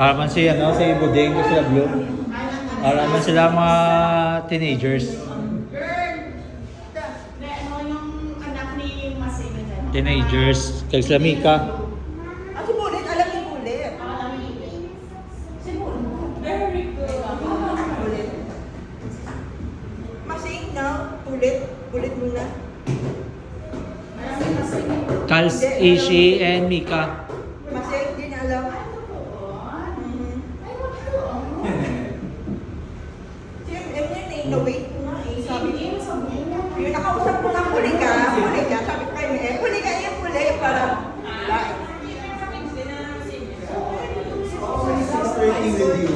Araman si Budeng ko sila Blue. Araman sila mga teenagers. Teenagers, kay sila Mika. Ang sibulit, alam yung kulit. Very good. Masing na, kulit muna. Kals, Ishi, and Mika. Masing, din alam. No wait na eh. Sabi ko, yung nakausap ko nga huli ka. Sabi ko kayo huli ka yung huli para lahat. Frustrating with you.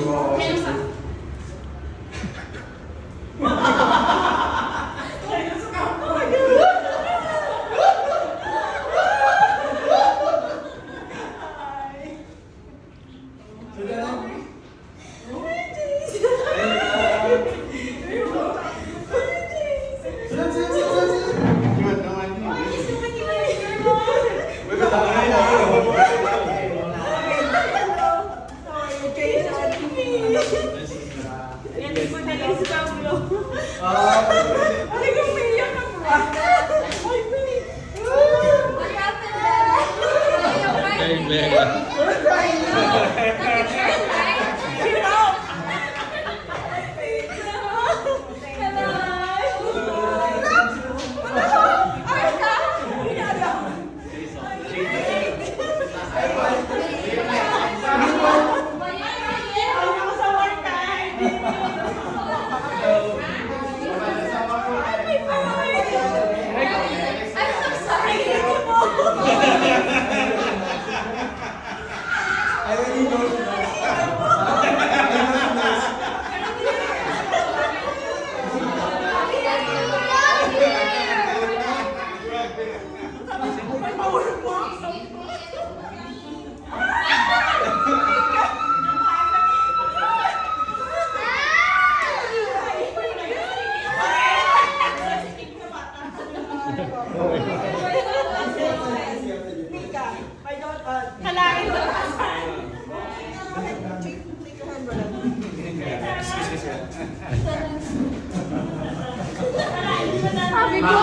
Sabi ko,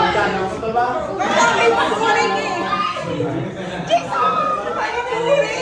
ay pasurin eh. Jason! Ay pasurin!